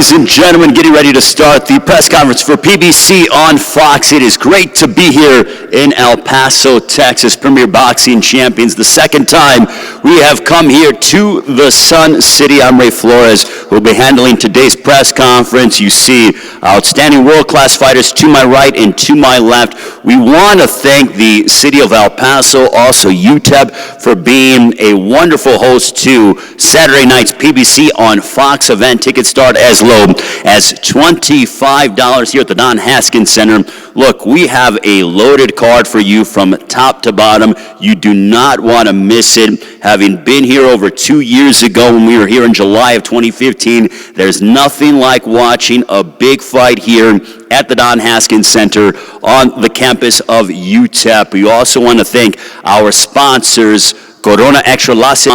Ladies and gentlemen, getting ready to start the press conference for PBC on Fox. It is great to be here in El Paso, Texas, Premier Boxing Champions. The second time we have come here to the Sun City. I'm Ray Flores, who will be handling today's press conference. You see outstanding world-class fighters to my right and to my left. We want to thank the city of El Paso, also UTEP, for being a wonderful host to Saturday night's PBC on Fox event. Tickets start as low as $25 here at the Don Haskins Center. Look, we have a loaded card for you from top to bottom. You do not want to miss it. Having been here over 2 years ago when we were here in July of 2015, there's nothing like watching a big fight here at the Don Haskins Center on the campus of UTEP. We also want to thank our sponsors, Corona Extra Las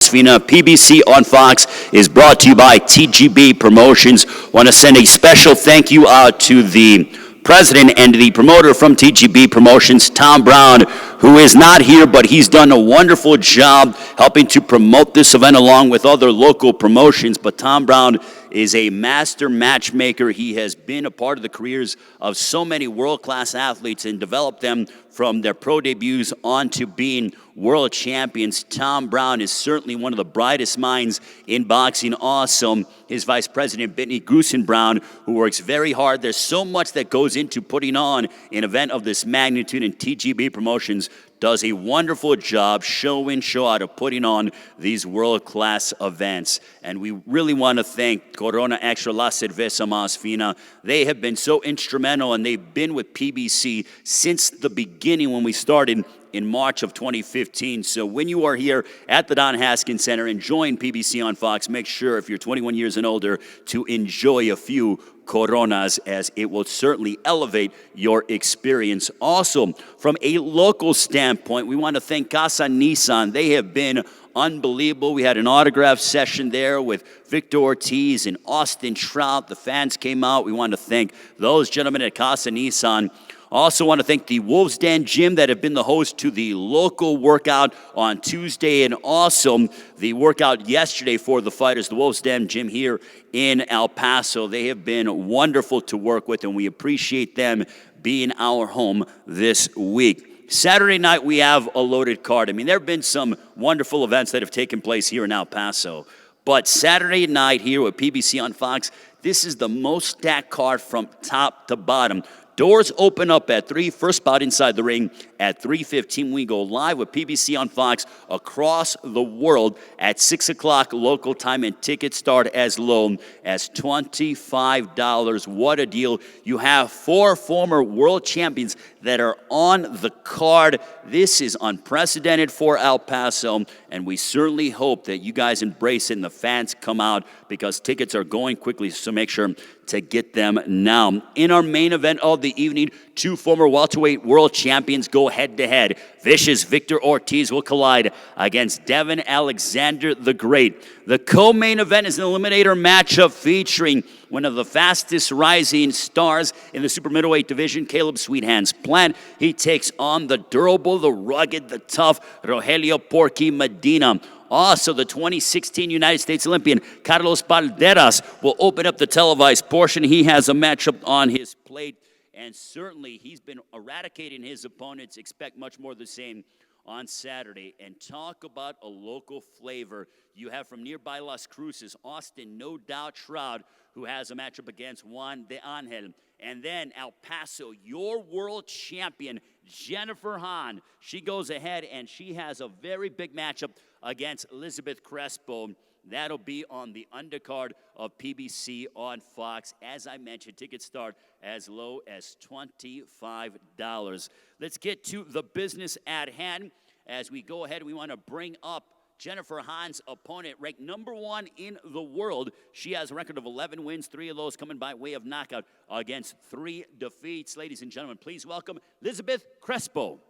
PBC on Fox is brought to you by TGB Promotions. Want to send a special thank you out to the president and the promoter from TGB Promotions, Tom Brown, who is not here, but he's done a wonderful job helping to promote this event along with other local promotions. But Tom Brown is a master matchmaker. He has been a part of the careers of so many world-class athletes and developed them from their pro debuts on to being world champions. Tom Brown is certainly one of the brightest minds in boxing. Also, his vice president, Brittany Grusin Brown, who works very hard. There's so much that goes into putting on an event of this magnitude, and TGB Promotions does a wonderful job show out of putting on these world-class events. And we really want to thank Corona Extra La Cerveza Más Fina. They have been so instrumental, and they've been with PBC since the beginning when we started in March of 2015. So when you are here at the Don Haskins Center enjoying PBC on Fox, make sure if you're 21 years and older to enjoy a few Coronas, as it will certainly elevate your experience. Also, from a local standpoint, we want to thank Casa Nissan. They have been unbelievable. We had an autograph session there with Victor Ortiz and Austin Trout. The fans came out. We want to thank those gentlemen at Casa Nissan. Also want to thank the Wolves Den Gym that have been the host to the local workout on Tuesday, and also the workout yesterday for the fighters, the Wolves Den Gym here in El Paso. They have been wonderful to work with, and we appreciate them being our home this week. Saturday night, we have a loaded card. I mean, there have been some wonderful events that have taken place here in El Paso, but Saturday night here with PBC on Fox, this is the most stacked card from top to bottom. Doors open up at 3, first bout inside the ring at 3:15. We go live with PBC on Fox across the world at 6 o'clock local time, and tickets start as low as $25. What a deal. You have 4 former world champions that are on the card. This is unprecedented for El Paso, and we certainly hope that you guys embrace it and the fans come out, because tickets are going quickly, so make sure to get them now. In our main event of the evening, 2 former welterweight world champions go head-to-head. Vicious Victor Ortiz will collide against Devon Alexander the Great. The co-main event is an eliminator matchup featuring one of the fastest rising stars in the super middleweight division, Caleb Sweethands Plant. He takes on the durable, the rugged, the tough Rogelio Porky Medina. Also, the 2016 United States Olympian Carlos Balderas will open up the televised portion. He has a matchup on his plate, and certainly he's been eradicating his opponents. Expect much more of the same on Saturday. And talk about a local flavor. You have from nearby Las Cruces, Austin, no doubt Trout, who has a matchup against Juan de Angel. And then El Paso, your world champion, Jennifer Hahn. She goes ahead, and she has a very big matchup against Elizabeth Crespo. That'll be on the undercard of PBC on Fox. As I mentioned, tickets start as low as $25. Let's get to the business at hand. As we go ahead, we want to bring up Jennifer Hahn's opponent, ranked #1 in the world. She has a record of 11 wins, 3 of those coming by way of knockout against 3 defeats. Ladies and gentlemen, please welcome Elizabeth Crespo.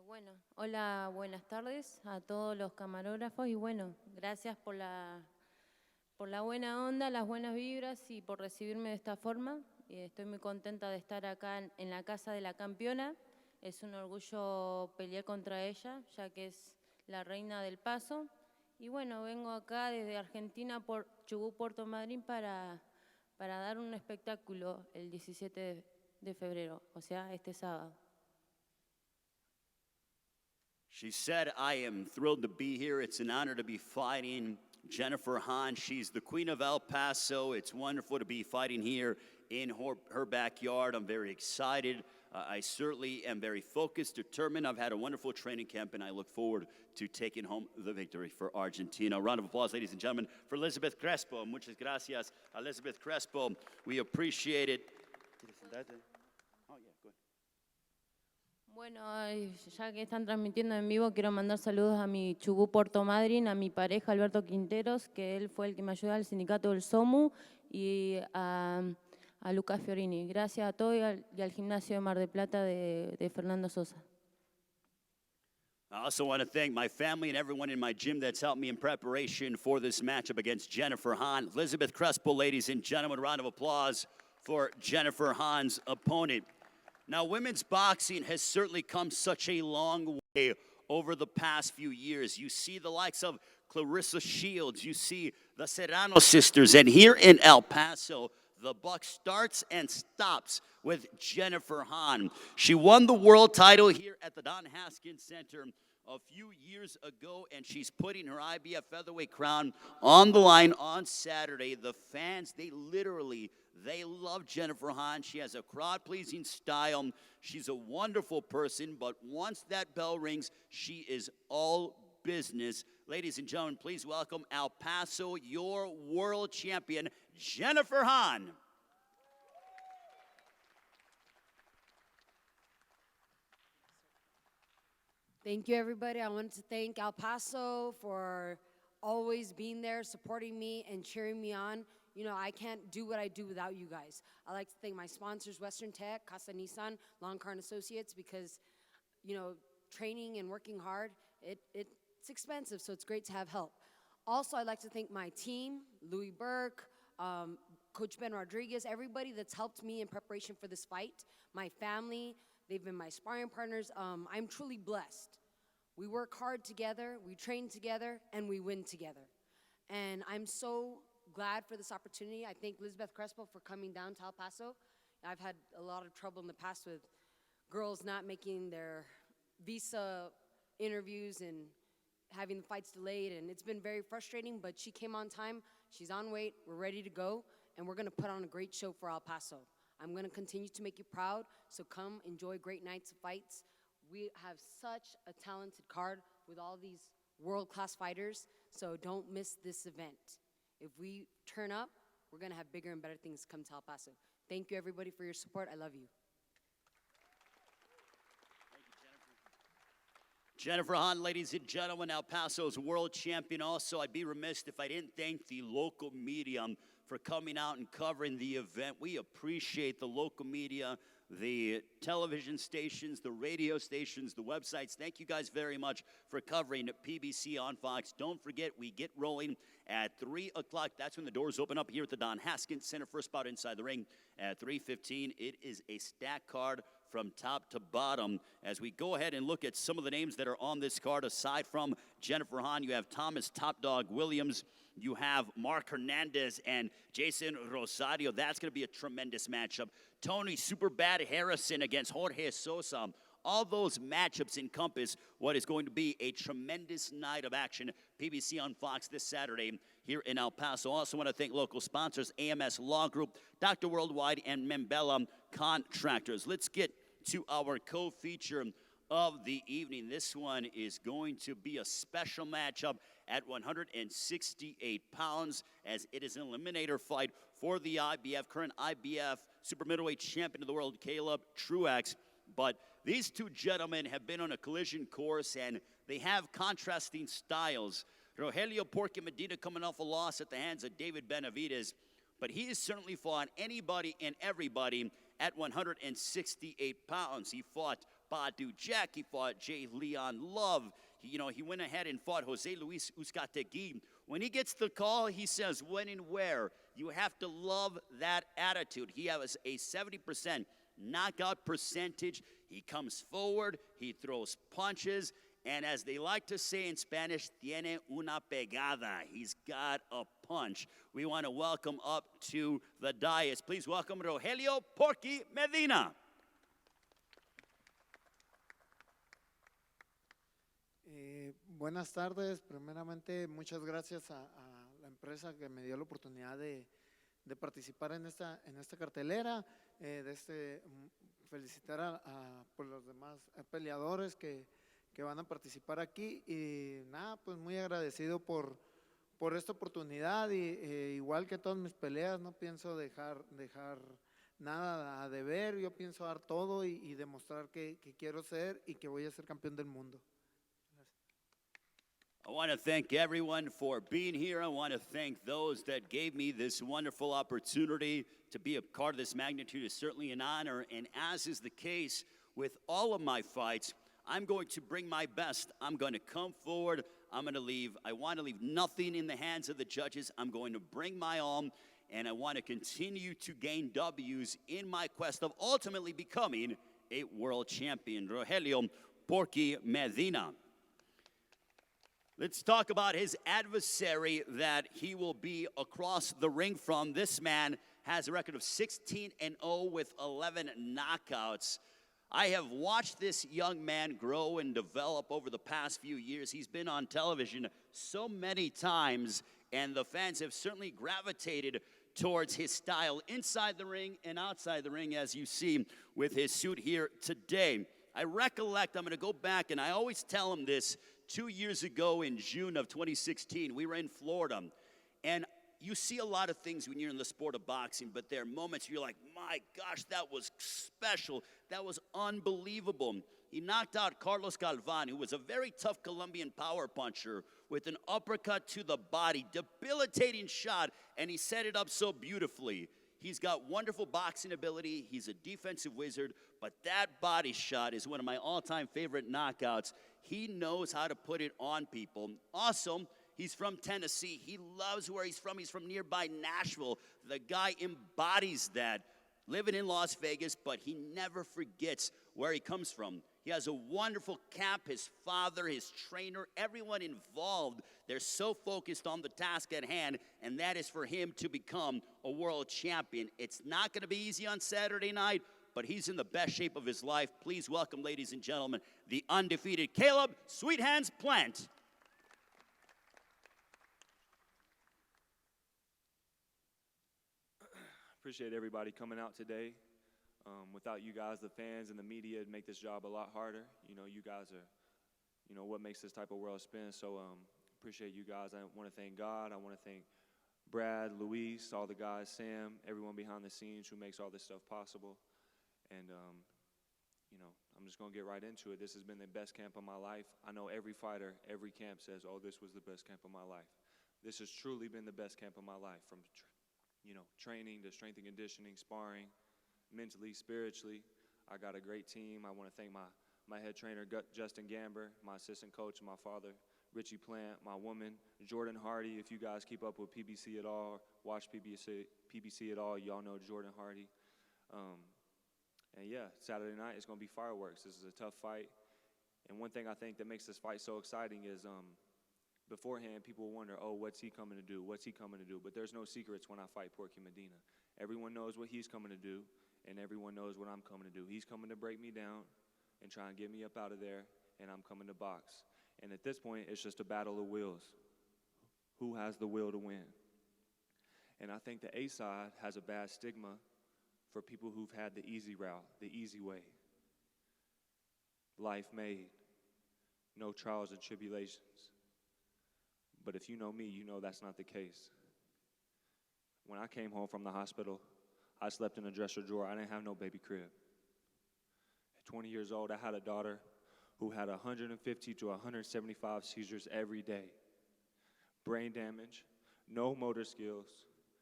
Bueno, hola, buenas tardes a todos los camarógrafos y bueno, gracias por la buena onda, las buenas vibras y por recibirme de esta forma. Estoy muy contenta de estar acá en la casa de la campeona. Es un orgullo pelear contra ella, ya que es la reina del paso. Y bueno, vengo acá desde Argentina por Chubut, Puerto Madryn, para dar un espectáculo el 17 de febrero, o sea, este sábado. She said, I am thrilled to be here. It's an honor to be fighting Jennifer Hahn. She's the queen of El Paso. It's wonderful to be fighting here in her backyard. I'm very excited. I certainly am very focused, determined. I've had a wonderful training camp, and I look forward to taking home the victory for Argentina. A round of applause, ladies and gentlemen, for Elizabeth Crespo. Muchas gracias, Elizabeth Crespo. We appreciate it. Oh, yeah, go ahead. Bueno, ya que están transmitiendo en vivo, quiero mandar saludos a mi Chubut, Puerto Madryn, a mi pareja Alberto Quinteros, que él fue el que me ayudó al sindicato del SOMU, y a Lucas Fiorini. Gracias a todos y al gimnasio de Mar del Plata de Fernando Sosa. I also want to thank my family and everyone in my gym that's helped me in preparation for this matchup against Jennifer Hahn. Elizabeth Crespo, ladies and gentlemen, a round of applause for Jennifer Hahn's opponent. Now, women's boxing has certainly come such a long way over the past few years. You see the likes of Clarissa Shields, you see the Serrano sisters, and here in El Paso, the buck starts and stops with Jennifer Hahn. She won the world title here at the Don Haskins Center a few years ago, and she's putting her IBF featherweight crown on the line on Saturday. The fans, they love Jennifer Hahn. She has a crowd-pleasing style. She's a wonderful person, but once that bell rings, she is all business. Ladies and gentlemen, please welcome El Paso, your world champion, Jennifer Hahn. Thank you, everybody. I wanted to thank El Paso for always being there, supporting me, and cheering me on. You know, I can't do what I do without you guys. I'd like to thank my sponsors, Western Tech, Casa Nissan, Longcar Associates, because, you know, training and working hard, it's expensive, so it's great to have help. Also, I'd like to thank my team, Louis Burke, Coach Ben Rodriguez, everybody that's helped me in preparation for this fight, my family. They've been my sparring partners. I'm truly blessed. We work hard together, we train together, and we win together. And I'm so glad for this opportunity. I thank Elizabeth Crespo for coming down to El Paso. I've had a lot of trouble in the past with girls not making their visa interviews and having the fights delayed, and it's been very frustrating, but she came on time, she's on weight, we're ready to go, and we're gonna put on a great show for El Paso. I'm gonna continue to make you proud, so come enjoy great nights of fights. We have such a talented card with all these world-class fighters, so don't miss this event. If we turn up, we're gonna have bigger and better things come to El Paso. Thank you, everybody, for your support. I love you. Jennifer Hahn, ladies and gentlemen, El Paso's world champion. Also, I'd be remiss if I didn't thank the local media for coming out and covering the event. We appreciate the local media, the television stations, the radio stations, the websites. Thank you guys very much for covering PBC on Fox. Don't forget, we get rolling at 3 o'clock. That's when the doors open up here at the Don Haskins Center. First bout inside the ring at 3:15. It is a stacked card from top to bottom. As we go ahead and look at some of the names that are on this card, aside from Jennifer Hahn, you have Thomas Top Dog Williams, you have Mark Hernandez and Jason Rosario. That's going to be a tremendous matchup. Tony Superbad Harrison against Jorge Sosa. All those matchups encompass what is going to be a tremendous night of action. PBC on Fox this Saturday here in El Paso. Also want to thank local sponsors, AMS Law Group, Dr. Worldwide, and Membella Contractors. Let's get to our co-feature of the evening. This one is going to be a special matchup at 168 pounds, as it is an eliminator fight for the IBF, current IBF super middleweight champion of the world, Caleb Truax. But these two gentlemen have been on a collision course, and they have contrasting styles. Rogelio Porque Medina coming off a loss at the hands of David Benavidez, but he has certainly fought anybody and everybody at 168 pounds. He fought Badu Jack, he fought J. Leon Love. He went ahead and fought Jose Luis Uzcategui. When he gets the call, he says when and where. You have to love that attitude. He has a 70% knockout percentage. He comes forward, he throws punches, and as they like to say in Spanish, tiene una pegada. He's got a punch. We want to welcome up to the dais. Please welcome Rogelio Porky Medina. Buenas tardes. Primeramente, muchas gracias a la empresa que me dio la oportunidad de participar en esta cartelera. Felicitar por los demás peleadores que van a participar aquí. Y nada, pues muy agradecido por esta oportunidad. Y igual que todas mis peleas, no pienso dejar nada a deber. Yo pienso dar todo y demostrar que quiero ser y que voy a ser campeón del mundo. I want to thank everyone for being here. I want to thank those that gave me this wonderful opportunity to be a part of this magnitude. Is certainly an honor, and as is the case with all of my fights, I'm going to bring my best. I'm going to come forward. I want to leave nothing in the hands of the judges. I'm going to bring my all, and I want to continue to gain W's in my quest of ultimately becoming a world champion. Rogelio Porky Medina. Let's talk about his adversary that he will be across the ring from. This man has a record of 16-0 with 11 knockouts. I have watched this young man grow and develop over the past few years. He's been on television so many times, and the fans have certainly gravitated towards his style inside the ring and outside the ring, as you see with his suit here today. I recollect, I'm going to go back, and I always tell him this, 2 years ago in June of 2016, we were in Florida, and you see a lot of things when you're in the sport of boxing, but there are moments you're like, my gosh, that was special. That was unbelievable. He knocked out Carlos Galvan, who was a very tough Colombian power puncher with an uppercut to the body, debilitating shot, and he set it up so beautifully. He's got wonderful boxing ability. He's a defensive wizard, but that body shot is one of my all-time favorite knockouts. He knows how to put it on people. Also, he's from Tennessee. He loves where he's from. He's from nearby Nashville. The guy embodies that, living in Las Vegas, but he never forgets where he comes from. He has a wonderful camp. His father, his trainer, everyone involved, they're so focused on the task at hand, and that is for him to become a world champion. It's not going to be easy on Saturday night, but he's in the best shape of his life. Please welcome, ladies and gentlemen, the undefeated Caleb Sweet Hands Plant. Appreciate everybody coming out today. Without you guys, the fans and the media, it'd make this job a lot harder. You know, you guys are, you know, what makes this type of world spin. So appreciate you guys. I want to thank God. I want to thank Brad, Luis, all the guys, Sam, everyone behind the scenes who makes all this stuff possible. And, you know, I'm just going to get right into it. This has been the best camp of my life. I know every fighter, every camp says, oh, this was the best camp of my life. This has truly been the best camp of my life, from training to strength and conditioning, sparring, mentally, spiritually. I got a great team. I want to thank my head trainer, Justin Gamber, my assistant coach, my father, Richie Plant, my woman, Jordan Hardy. If you guys keep up with PBC at all, watch PBC at all, y'all know Jordan Hardy. And yeah, Saturday night is going to be fireworks. This is a tough fight. And one thing I think that makes this fight so exciting is beforehand, people wonder, oh, what's he coming to do? What's he coming to do? But there's no secrets when I fight Porky Medina. Everyone knows what he's coming to do, and everyone knows what I'm coming to do. He's coming to break me down and try and get me up out of there, and I'm coming to box. And at this point, it's just a battle of wills. Who has the will to win? And I think the A side has a bad stigma for people who've had the easy route, the easy way. Life made, no trials and tribulations. But if you know me, you know that's not the case. When I came home from the hospital, I slept in a dresser drawer. I didn't have no baby crib. At 20 years old, I had a daughter who had 150 to 175 seizures every day. Brain damage, no motor skills.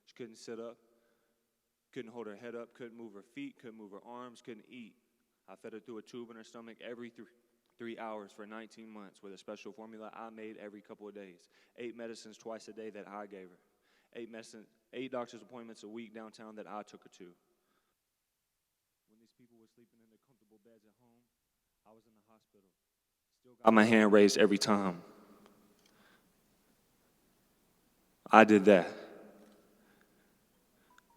She couldn't sit up, couldn't hold her head up, couldn't move her feet, couldn't move her arms, couldn't eat. I fed her through a tube in her stomach every 3 hours for 19 months with a special formula I made every couple of days. 8 medicines twice a day that I gave her. 8 doctor's appointments a week downtown that I took her to. When these people were sleeping in their comfortable beds at home, I was in the hospital. Still got my hand raised every time. I did that.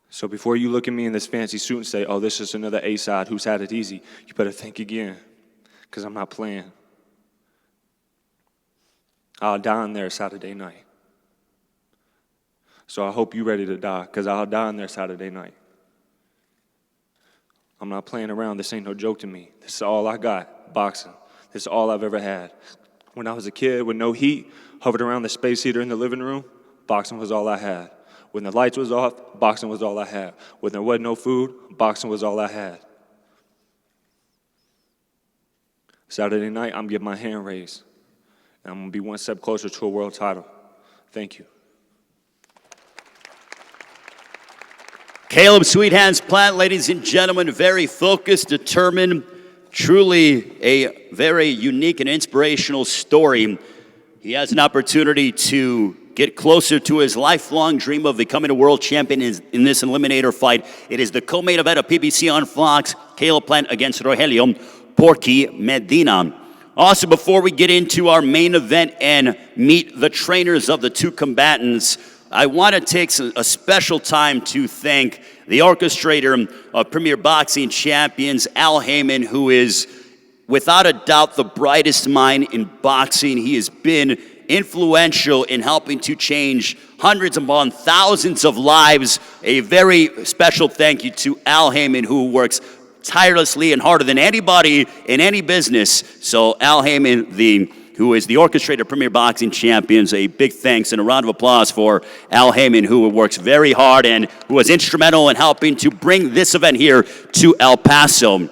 So before you look at me in this fancy suit and say, oh, this is another A-side who's had it easy, you better think again, because I'm not playing. I'll die in there Saturday night. So I hope you're ready to die, because I'll die in there Saturday night. I'm not playing around. This ain't no joke to me. This is all I got, boxing. This is all I've ever had. When I was a kid with no heat, hovered around the space heater in the living room, boxing was all I had. When the lights was off, boxing was all I had. When there wasn't no food, boxing was all I had. Saturday night, I'm getting my hand raised. And I'm going to be one step closer to a world title. Thank you. Caleb Sweethands Plant, ladies and gentlemen, very focused, determined, truly a very unique and inspirational story. He has an opportunity to get closer to his lifelong dream of becoming a world champion in this eliminator fight. It is the co-main event of PBC on Fox, Caleb Plant against Rogelio Porky Medina. Also, before we get into our main event and meet the trainers of the two combatants, I want to take a special time to thank the orchestrator of Premier Boxing Champions, Al Heyman, who is without a doubt the brightest mind in boxing. He has been influential in helping to change hundreds upon thousands of lives. A very special thank you to Al Heyman, who works tirelessly and harder than anybody in any business. So Al Heyman, who is the orchestrator of Premier Boxing Champions, a big thanks and a round of applause for Al Heyman, who works very hard and who was instrumental in helping to bring this event here to El Paso.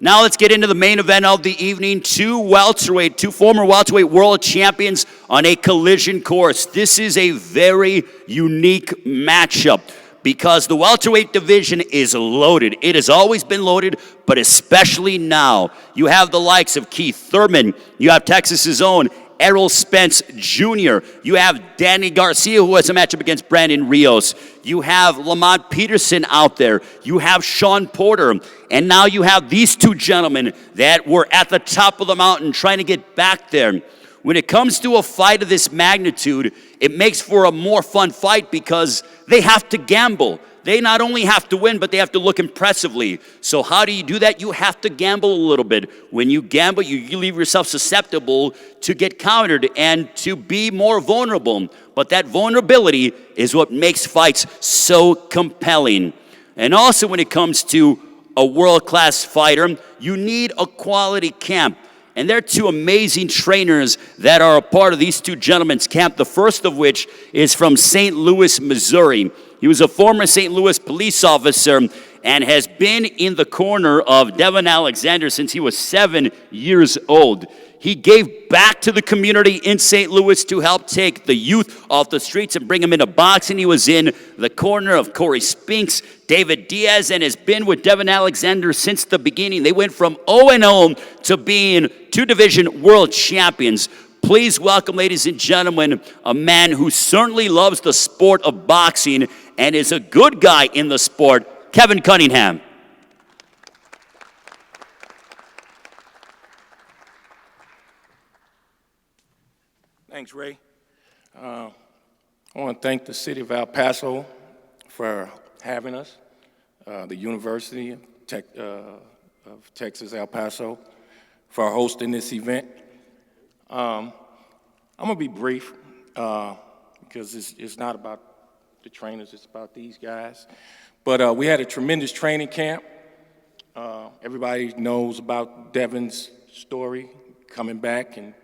Now let's get into the main event of the evening. Two former welterweight world champions on a collision course. This is a very unique matchup because the welterweight division is loaded. It has always been loaded, but especially now. You have the likes of Keith Thurman. You have Texas's own Errol Spence Jr. You have Danny Garcia, who has a matchup against Brandon Rios. You have Lamont Peterson out there. You have Sean Porter. And now you have these two gentlemen that were at the top of the mountain trying to get back there. When it comes to a fight of this magnitude, it makes for a more fun fight because they have to gamble. They not only have to win, but they have to look impressively. So how do you do that? You have to gamble a little bit. When you gamble, you leave yourself susceptible to get countered and to be more vulnerable. But that vulnerability is what makes fights so compelling. And also when it comes to a world-class fighter, you need a quality camp. And there are two amazing trainers that are a part of these two gentlemen's camp, the first of which is from St. Louis, Missouri. He was a former St. Louis police officer and has been in the corner of Devon Alexander since he was 7 years old. He gave back to the community in St. Louis to help take the youth off the streets and bring them into boxing. He was in the corner of Corey Spinks, David Diaz, and has been with Devon Alexander since the beginning. They went from 0-0 to being two-division world champions. Please welcome, ladies and gentlemen, a man who certainly loves the sport of boxing and is a good guy in the sport, Kevin Cunningham. Thanks, Ray. I want to thank the city of El Paso for having us, the University of Texas, El Paso, for hosting this event. I'm going to be brief because it's not about the trainers, it's about these guys. But we had a tremendous training camp. Everybody knows about Devon's story, coming back and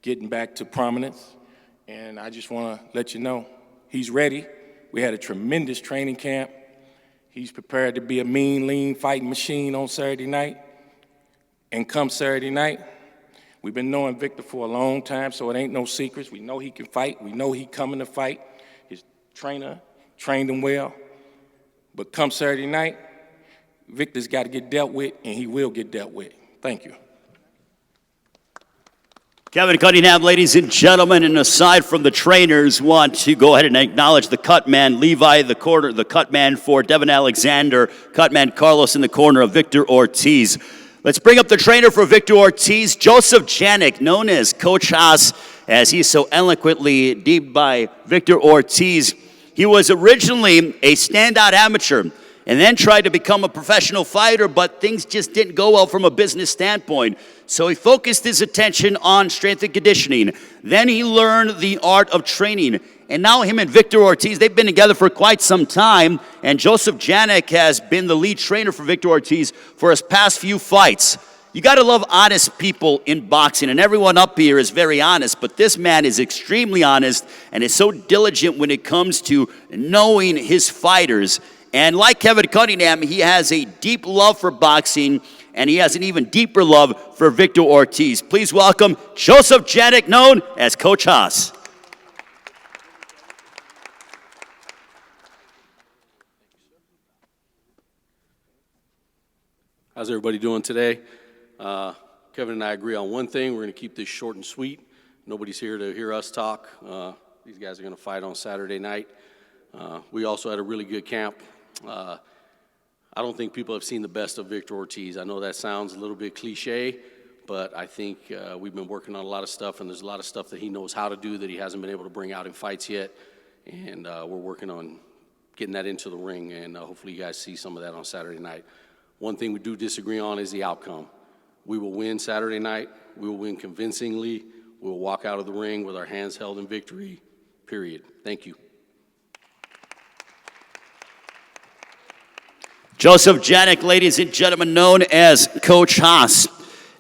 getting back to prominence. And I just want to let you know, he's ready. We had a tremendous training camp. He's prepared to be a mean, lean fighting machine on Saturday night. And come Saturday night, we've been knowing Victor for a long time, so it ain't no secrets. We know he can fight. We know he coming to fight. His trainer trained him well. But come Saturday night, Victor's got to get dealt with, and he will get dealt with. Thank you. Kevin Cunningham, ladies and gentlemen, and aside from the trainers, want to go ahead and acknowledge the cut man, Levi, the cut man for Devon Alexander, cut man Carlos in the corner of Victor Ortiz. Let's bring up the trainer for Victor Ortiz, Joseph Janik, known as Coach Haas, as he's so eloquently deemed by Victor Ortiz. He was originally a standout amateur and then tried to become a professional fighter, but things just didn't go well from a business standpoint. So he focused his attention on strength and conditioning. Then he learned the art of training. And now him and Victor Ortiz, they've been together for quite some time, and Joseph Janik has been the lead trainer for Victor Ortiz for his past few fights. You got to love honest people in boxing, and everyone up here is very honest, but this man is extremely honest and is so diligent when it comes to knowing his fighters. And like Kevin Cunningham, he has a deep love for boxing, and he has an even deeper love for Victor Ortiz. Please welcome Joseph Janik, known as Coach Haas. How's everybody doing today? Kevin and I agree on one thing. We're going to keep this short and sweet. Nobody's here to hear us talk. These guys are going to fight on Saturday night. We also had a really good camp. I don't think people have seen the best of Victor Ortiz. I know that sounds a little bit cliche, but I think we've been working on a lot of stuff, and there's a lot of stuff that he knows how to do that he hasn't been able to bring out in fights yet. And we're working on getting that into the ring, and hopefully you guys see some of that on Saturday night. One thing we do disagree on is the outcome. We will win Saturday night. We will win convincingly. We will walk out of the ring with our hands held in victory, period. Thank you. Joseph Janik, ladies and gentlemen, known as Coach Haas.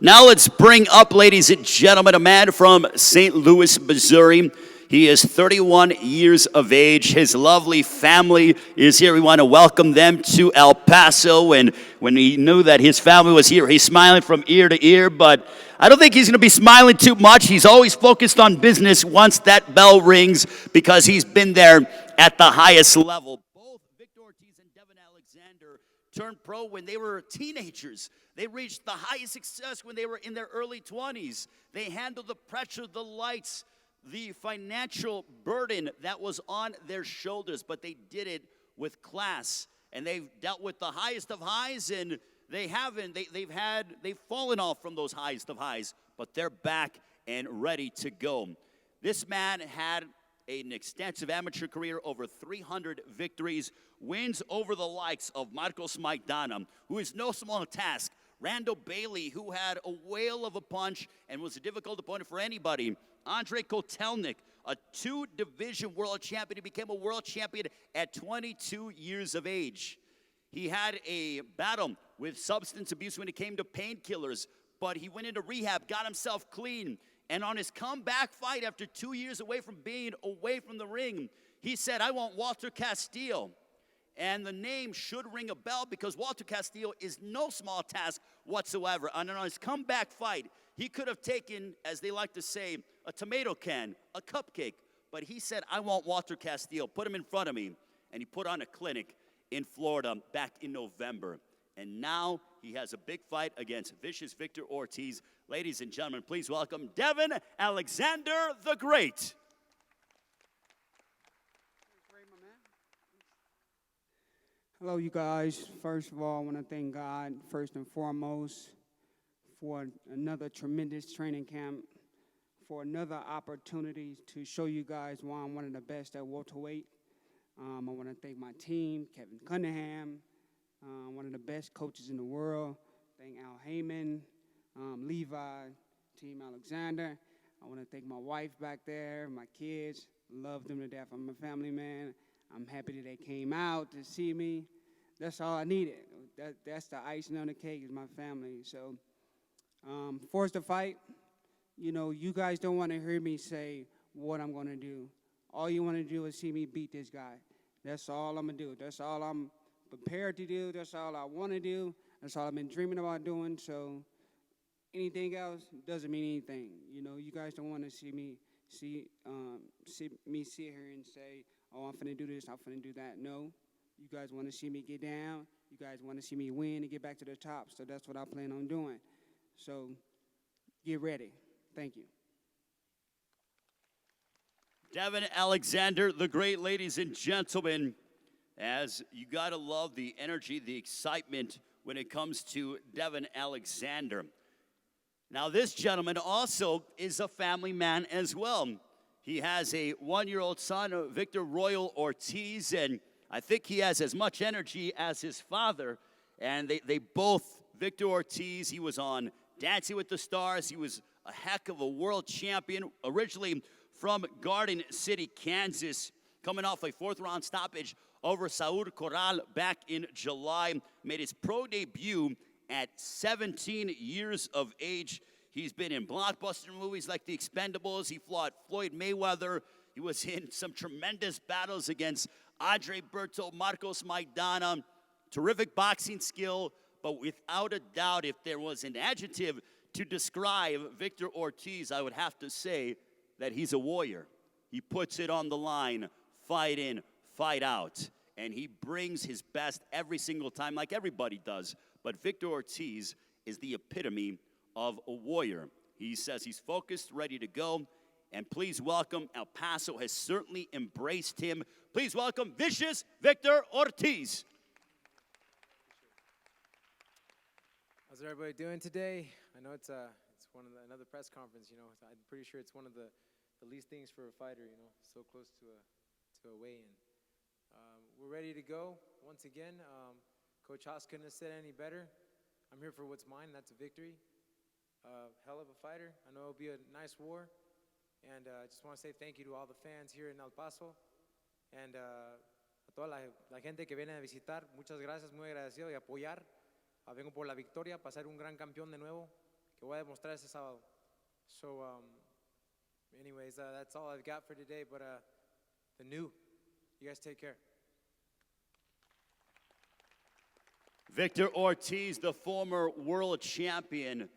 Now let's bring up, ladies and gentlemen, a man from St. Louis, Missouri. He is 31 years of age. His lovely family is here. We want to welcome them to El Paso. And when he knew that his family was here, he's smiling from ear to ear. But I don't think he's going to be smiling too much. He's always focused on business once that bell rings because he's been there at the highest level. Both Victor Ortiz and Devon Alexander turned pro when they were teenagers. They reached the highest success when they were in their early 20s. They handled the pressure, the lights, the financial burden that was on their shoulders, but they did it with class, and they've dealt with the highest of highs, and they've fallen off from those highest of highs, but they're back and ready to go. This man had an extensive amateur career, over 300 victories, wins over the likes of Marcos Maidana, who is no small task, Randall Bailey, who had a whale of a punch and was a difficult opponent for anybody, Andre Kotelnik, a two-division world champion. He became a world champion at 22 years of age. He had a battle with substance abuse when it came to painkillers, but he went into rehab, got himself clean, and on his comeback fight after 2 years away from being away from the ring, he said, I want Walter Castillo. And the name should ring a bell because Walter Castillo is no small task whatsoever. And on his comeback fight, he could have taken, as they like to say, a tomato can, a cupcake. But he said, I want Walter Castillo. Put him in front of me. And he put on a clinic in Florida back in November. And now he has a big fight against vicious Victor Ortiz. Ladies and gentlemen, please welcome Devon Alexander the Great. Hello, you guys. First of all, I want to thank God, first and foremost, for another tremendous training camp, for another opportunity to show you guys why I'm one of the best at welterweight. I want to thank my team, Kevin Cunningham, one of the best coaches in the world. Thank Al Heyman, Levi, Team Alexander. I want to thank my wife back there, my kids. Love them to death. I'm a family man. I'm happy that they came out to see me. That's all I needed. That's the icing on the cake is my family. So, forced to fight. You know, you guys don't want to hear me say what I'm going to do. All you want to do is see me beat this guy. That's all I'm going to do. That's all I'm prepared to do. That's all I want to do. That's all I've been dreaming about doing. So, anything else doesn't mean anything. You know, you guys don't want to see me sit here and say, oh, I'm finna do this, I'm finna do that. No, you guys want to see me get down. You guys want to see me win and get back to the top. So that's what I plan on doing. So get ready. Thank you. Devon Alexander, the great, ladies and gentlemen, as you gotta love the energy, the excitement when it comes to Devon Alexander. Now, this gentleman also is a family man as well. He has a 1-year-old son, Victor Royal Ortiz, and I think he has as much energy as his father. And they both, Victor Ortiz, he was on Dancing with the Stars. He was a heck of a world champion, originally from Garden City, Kansas, coming off a 4th-round stoppage over Saul Corral back in July. Made his pro debut at 17 years of age. He's been in blockbuster movies like The Expendables. He fought Floyd Mayweather. He was in some tremendous battles against Andre Berto, Marcos Maidana. Terrific boxing skill, but without a doubt, if there was an adjective to describe Victor Ortiz, I would have to say that he's a warrior. He puts it on the line, fight in, fight out, and he brings his best every single time like everybody does. But Victor Ortiz is the epitome of a warrior. He says he's focused, ready to go, and please welcome, El Paso has certainly embraced him. Please welcome Vicious Victor Ortiz. How's everybody doing today? I know it's another press conference. You know, I'm pretty sure it's one of the least things for a fighter. You know, so close to a weigh-in. We're ready to go once again. Coach Haas couldn't have said any better. I'm here for what's mine. That's a victory. Hell of a fighter. I know it'll be a nice war. And I just want to say thank you to all the fans here in El Paso. And a toda la gente que viene a visitar, muchas gracias, muy agradecido y apoyar. Vengo por la victoria, para ser un gran campeón de nuevo, que voy a demostrar este sábado. So, anyways, that's all I've got for today, but the new, you guys take care. Victor Ortiz, the former world champion.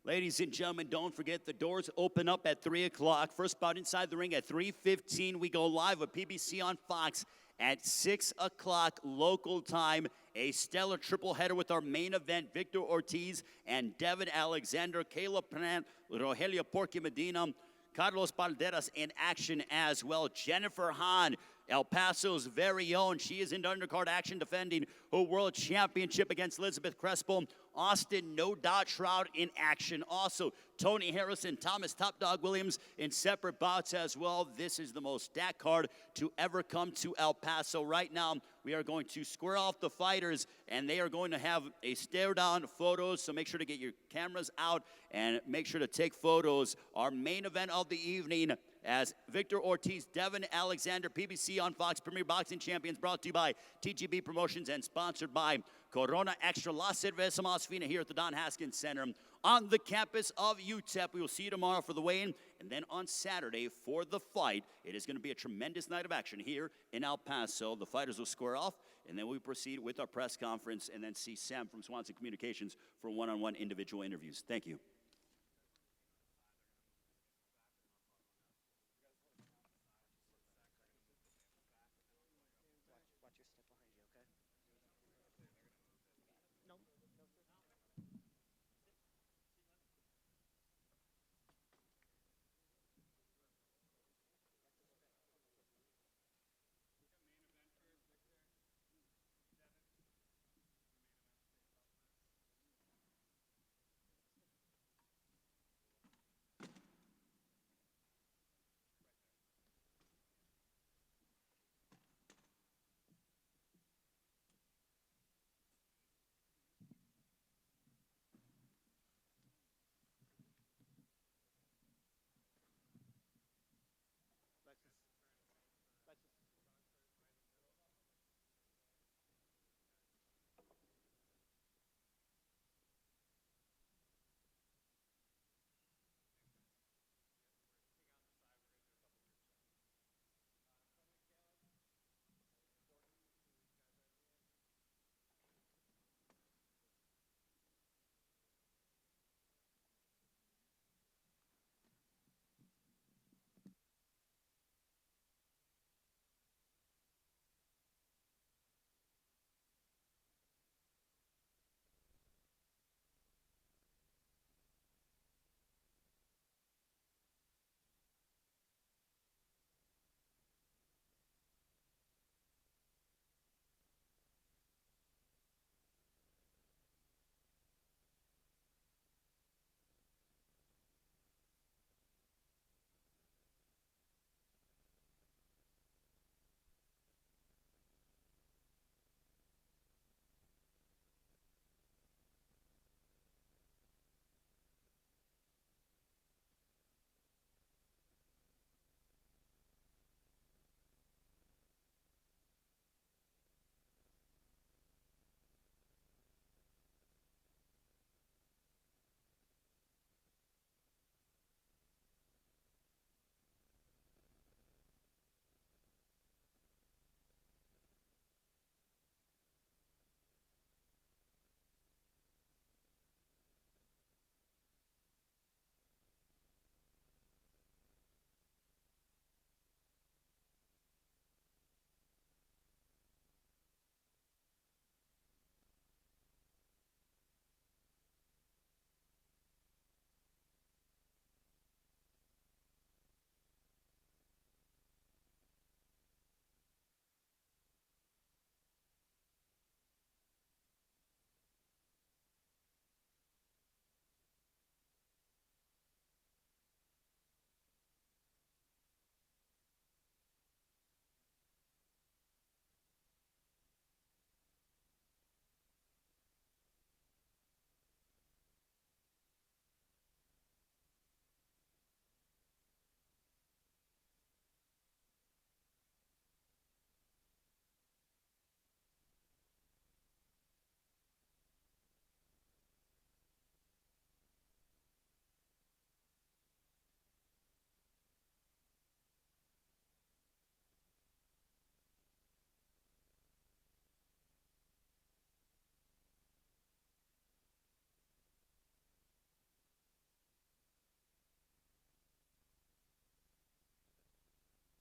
Ladies and gentlemen, don't forget the doors open up at 3 o'clock. First bout inside the ring at 3:15. We go live with PBC on Fox at 6 o'clock local time. A stellar triple header with our main event, Victor Ortiz and Devon Alexander, Caleb Plant, Rogelio Porky Medina, Carlos Balderas in action as well. Jennifer Hahn, El Paso's very own. She is in undercard action defending her world championship against Elizabeth Crespo. Austin, no doubt, Trout in action. Also, Tony Harrison, Thomas Top Dog Williams in separate bouts as well. This is the most stacked card to ever come to El Paso. Right now, we are going to square off the fighters, and they are going to have a stare-down photos, so make sure to get your cameras out and make sure to take photos. Our main event of the evening as Victor Ortiz, Devon Alexander, PBC on Fox, Premier Boxing Champions, brought to you by TGB Promotions and sponsored by Corona Extra La Cerveza Más Fina here at the Don Haskins Center on the campus of UTEP. We will see you tomorrow for the weigh-in, and then on Saturday for the fight. It is going to be a tremendous night of action here in El Paso. The fighters will square off, and then we proceed with our press conference and then see Sam from Swanson Communications for one-on-one individual interviews. Thank you.